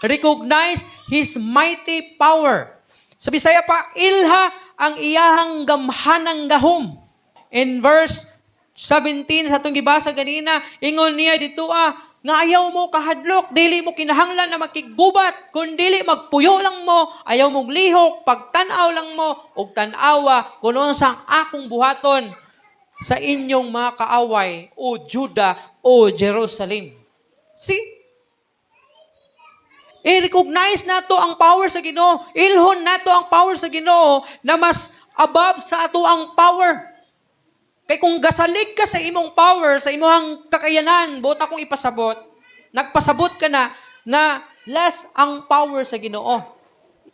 recognize His mighty power. Sa Bisaya pa, ilha ang iyahang gamhanang gahom. In verse 17, sa itong gibasa ganina, ingon niya dito nga ayaw mo kahadlok, dili mo kinahanglan na makigubat, kung dili magpuyo lang mo, ayaw mong lihok, pagtanaw lang mo, og tanawa, kung sa akong buhaton sa inyong mga kaaway, o Juda, o Jerusalem. See? I-recognize nato ang power sa Ginoo, ilhon nato ang power sa Ginoo na mas above sa ato ang power. Kay kung gasalig ka sa imong power, sa imong kakayanan, buot akong ipasabot, nagpasabot ka na less ang power sa Ginoo.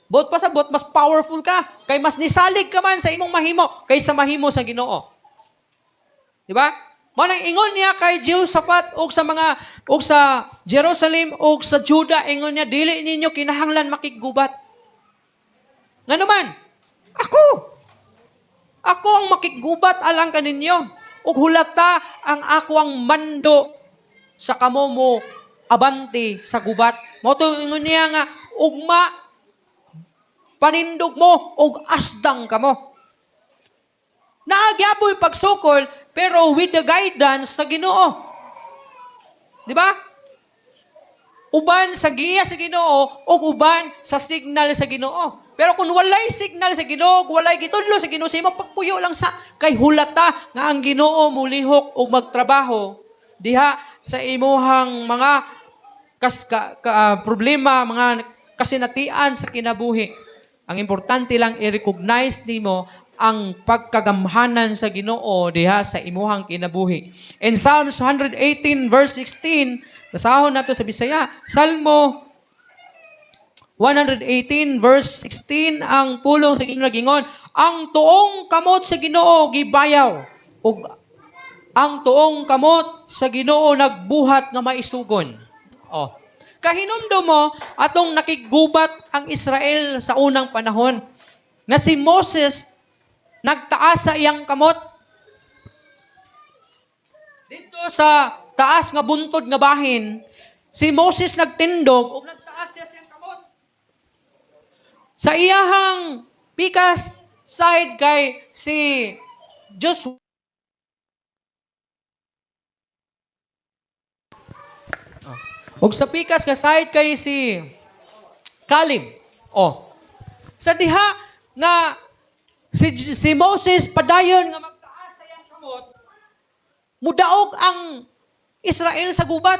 Buot pasabot, mas powerful ka. Kay mas nisalig ka man sa imong mahimo, kaysa mahimo sa Ginoo. Di ba? Manang ingon niya kay Jehoshaphat og sa Jerusalem og sa Juda, ingon niya, dili ninyo kinahanglan makigubat. Ngano man? Ako ang makigubat alang kaninyo. Ug hulata ang ako ang mando sa kamo mo abanti sa gubat. Mao to ingon niya nga ugma panindog mo ug asdang kamo. Naagyaboy pagsukol pero with the guidance sa Ginoo. Di ba? Uban sa giya sa Ginoo ug uban sa signal sa Ginoo. Pero kung walay signal sa Ginoo, walay gitudlo sa Ginoo, sa imong pagpuyo lang sa kay hulata nga ang Ginoo mulihok og magtrabaho diha sa imuhang mga problema, mga kasinatian sa kinabuhi. Ang importante lang i-recognize nimo ang pagkagamhanan sa Ginoo diha sa imuhang kinabuhi. In Psalms 118 verse 16, basahon nato sa Bisaya, Salmo 118 verse 16 ang pulong sa gingon, ang tuong kamot sa Ginoo gibayaw ug ang tuong kamot sa Ginoo nagbuhat nga maisugon. Kahinumdum mo atong nakigubat ang Israel sa unang panahon na si Moses nagtaas sa iyang kamot dito sa taas nga buntod nga bahin. Si Moses nagtindog ug nagtaas siya sa iyang kamot. Sa iyahang pikas side kay si Joshua. Ug sa pikas nga side kay si Caleb. Sa diha nga si Moses padayon nga magtaas sa iyang kamot, mudaog ang Israel sa gubat.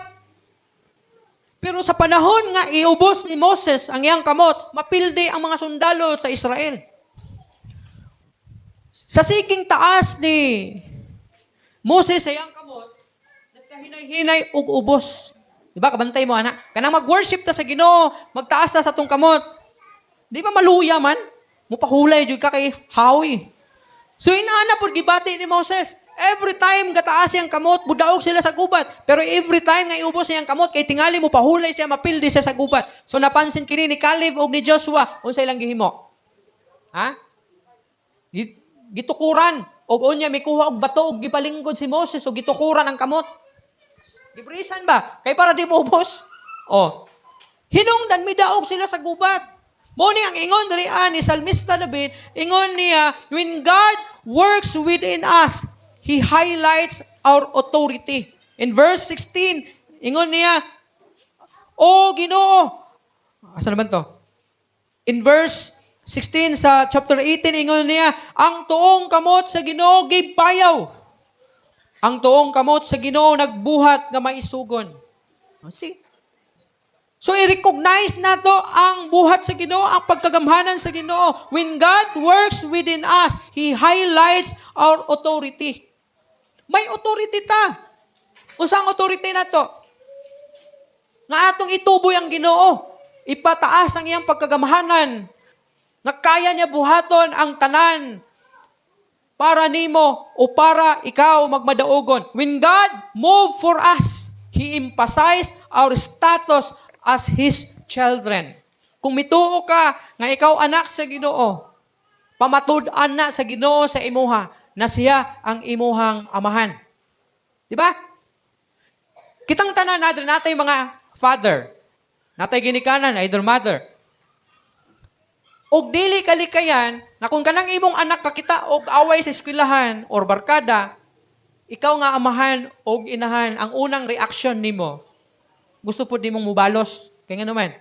Pero sa panahon nga iubos ni Moses ang iyang kamot, mapildi ang mga sundalo sa Israel. Sa siging taas ni Moses sa iyang kamot, nagkahinay-hinay ug ubos. Diba, kabantay mo, anak? Kanang mag-worship ta sa Ginoo, magtaas ta sa tong kamot. Di ba maluya man? Mupahulay jud ka kay hawi. So inaana pod gibati ni Moses. Every time gataas siyang kamot, budaog sila sa gubat. Pero every time nga iubos siyang kamot, kay tingali mo pahulay siya, mapildi siya sa gubat. So napansin kini ni Caleb o ni Joshua, unsa ilang gihimo? Gitukuran. O unya may kuha og bato og gipalinggod si Moses o gitukuran ang kamot. Gibrisan ba? Kay para di mo ubos. Hinungdan midaog sila sa gubat. Muni ang ingon diri ni Salmista David, ingon niya, when God works within us, He highlights our authority. In verse 16, ingon niya, O Ginoo. Asa naman to? In verse 16 sa chapter 18, ingon niya, ang tuong kamot sa Ginoo gibayaw. Ang tuong kamot sa Ginoo nagbuhat nga maisugon. See? So i-recognize nato ang buhat sa Ginoo, ang pagkagamhanan sa Ginoo. When God works within us, He highlights our authority. May authority ta. Unsang authority na to? Nga atong ituboy ang Ginoo. Ipataas ang iyang pagkagamhanan. Nga kaya niya buhaton ang tanan para nimo o para ikaw magmadaogon. When God moved for us, He emphasized our status as His children. Kung mituo ka nga ikaw anak sa Ginoo, pamatud-an na sa Ginoo sa imuha, na siya ang imuhang amahan. Di ba? Kitang tanan natin mga father. natay ginikanan, either mother. Og dili kalikayan, na kung kanang imong anak kakita og away sa eskwelahan or barkada, ikaw nga amahan og inahan, ang unang reaction nimo, gusto po nimong mubalos. Kaya nga naman,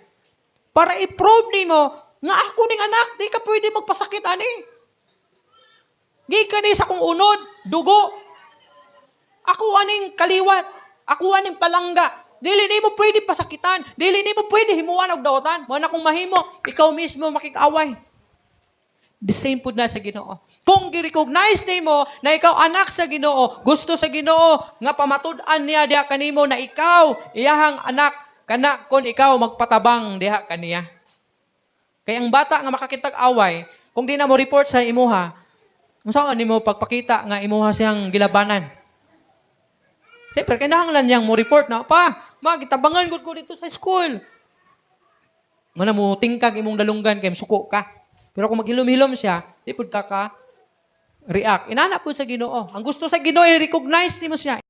para i-prove nimo, nga ako ning anak, di ka pwede magpasakit, ani. Gikan ni sa kong unod, dugo. Ako aning kaliwat, ako aning palangga. Dili nimo pwede pasakitan, dili nimo pwede himuan og daotan. Mo na kung mahimo, ikaw mismo makikaway. The same pud na sa Ginoo. Kung gi-recognize nimo na ikaw anak sa Ginoo, gusto sa Ginoo nga pamatud-an niya diha kanimo na ikaw iyahang anak kana kon ikaw magpatabang diha kaniya. Kaya ang bata nga makakitag away, kung di na mo report sa imuha, unsa nimo pagpakita nga imuha siyang gilabanan? Siyempre, kinahanglan niyang mo report na, pa, magitabangan ko dito sa school. Mana mo tingkag imong dalunggan kay suko ka. Pero kung maghilom-hilom siya, di pud ka react. Inana po sa Ginoo. Ang gusto sa Ginoo i-recognize nimo siya.